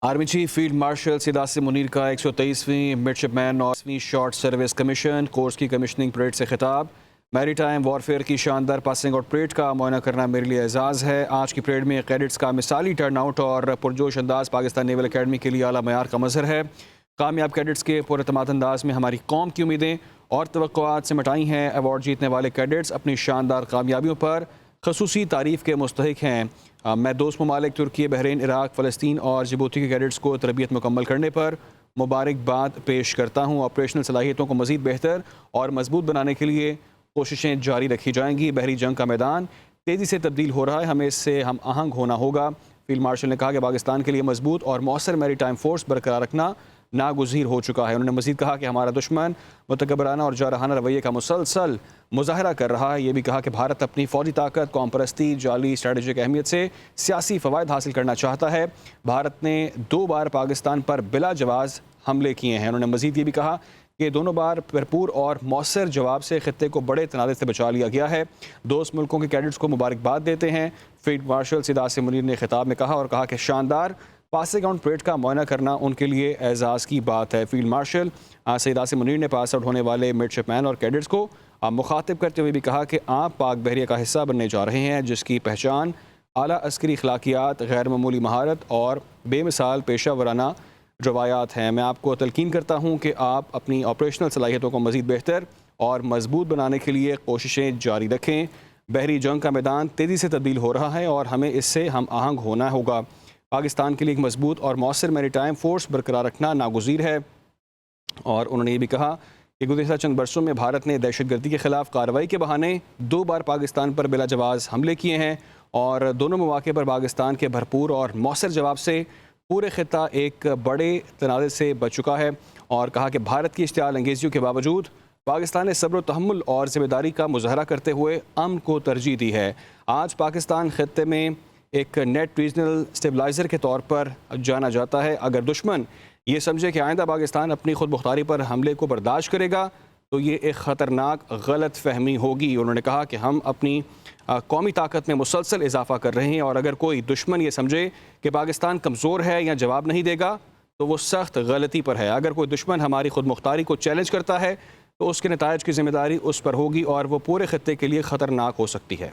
Army chief field marshal Syed Asim Munir का 123वीं midshipman और 20वीं short service commission course की कमीशनिंग परेड से खिताब। मैरी टाइम वॉरफेयर की शानदार पासिंग आउट परेड का मुआयना करना मेरे लिए एजाज़ है। आज की परेड में कैडेट्स का मिसाली टर्न आउट और पुरजोश अंदाज पाकिस्तान नेवल अकेडमी के लिए आला मयार का मज़हर है। कामयाब कैडेट्स के पुरएतमाद अंदाज में हमारी कौम की उम्मीदें और तवक्कुआत से मिटाई हैं। अवार्ड जीतने वाले कैडेट्स अपनी शानदार कामयाबियों पर खसूसी तारीफ़ के मुस्तहिक हैं। मैं दोस्त ममालिक तुर्की, बहरीन, इराक, फ़लस्तीन और जिबूती के कैडेट्स को तरबियत मुकम्मल करने पर मुबारकबाद पेश करता हूँ। ऑपरेशनल सलाहियतों को मज़ीद बेहतर और मजबूत बनाने के लिए कोशिशें जारी रखी जाएंगी। बहरी जंग का मैदान तेज़ी से तब्दील हो रहा है, हमें इससे हम आहंग होना होगा। फील्ड मार्शल ने कहा कि पाकिस्तान के लिए मजबूत और मौसर मैरी टाइम फोर्स बरकरार रखना नागुज़ीर हो चुका है। उन्होंने मज़ीद कहा कि हमारा दुश्मन मुतकब्बराना और जारहाना रवैये का मुसलसल मुजाहरा कर रहा है। ये भी कहा कि भारत अपनी फ़ौजी ताकत, कौम परस्ती, जाली स्ट्रेटजिक अहमियत से सियासी फ़वायद हासिल करना चाहता है। भारत ने 2 बार पाकिस्तान पर बिला जवाब हमले किए हैं। उन्होंने मज़ीद ये भी कहा कि दोनों बार भरपूर और मौसर जवाब से खित्ते को बड़े तनाज़े से बचा लिया गया है। दोस्त मुल्कों के कैडेट्स को मुबारकबाद देते हैं। फील्ड मार्शल सैयद आसिम मुनीर ने खिताब में कहा और कहा कि शानदार पासिंग आउट परेड का मुआयना करना उनके लिए एजाज़ की बात है। फील्ड मार्शल सैयद आसिम मुनीर ने पास आउट होने वाले मिडशिपमैन और कैडेट्स को मुखातिब करते हुए भी कहा कि आप पाक बहरिया का हिस्सा बनने जा रहे हैं, जिसकी पहचान आला अस्करी अखलाकियात, गैर मामूली महारत और बेमिसाल पेशा वराना रवायात हैं। मैं आपको तलकीन करता हूँ कि आप अपनी ऑपरेशनल सलाहियतों को मज़ीद बेहतर और मजबूत बनाने के लिए कोशिशें जारी रखें। बहरी जंग का मैदान तेज़ी से तब्दील हो रहा है और हमें इससे हम आहंग होना होगा। पाकिस्तान के लिए एक मजबूत और मौसर मैरी टाइम फोर्स बरकरार रखना नागुज़ीर है। और उन्होंने ये भी कहा कि गुज़िश्ता चंद बरसों में भारत ने दहशतगर्दी के ख़िलाफ़ कार्रवाई के बहाने 2 बार पाकिस्तान पर बिला जवाब हमले किए हैं और दोनों मौके पर पाकिस्तान के भरपूर और मौसर जवाब से पूरे खित्ता एक बड़े तनाज़े से बच चुका है। और कहा कि भारत की इश्तियाल अंगेजियों के बावजूद पाकिस्तान ने सब्र तहम्मुल और ज़िम्मेदारी का मुज़ाहरा करते हुए अमन को तरजीह दी है। आज पाकिस्तान खित्ते में एक नेट रीजनल स्टेबलाइज़र के तौर पर जाना जाता है। अगर दुश्मन ये समझे कि आइंदा पाकिस्तान अपनी खुद मुख्तारी पर हमले को बर्दाश्त करेगा तो ये एक ख़तरनाक गलत फहमी होगी। उन्होंने कहा कि हम अपनी कौमी ताकत में मुसलसल इजाफा कर रहे हैं और अगर कोई दुश्मन ये समझे कि पाकिस्तान कमज़ोर है या जवाब नहीं देगा तो वो सख्त गलती पर है। अगर कोई दुश्मन हमारी खुद मुख्तारी को चैलेंज करता है तो उसके नतायज की ज़िम्मेदारी उस पर होगी और वो पूरे खित्ते के लिए ख़तरनाक हो सकती है।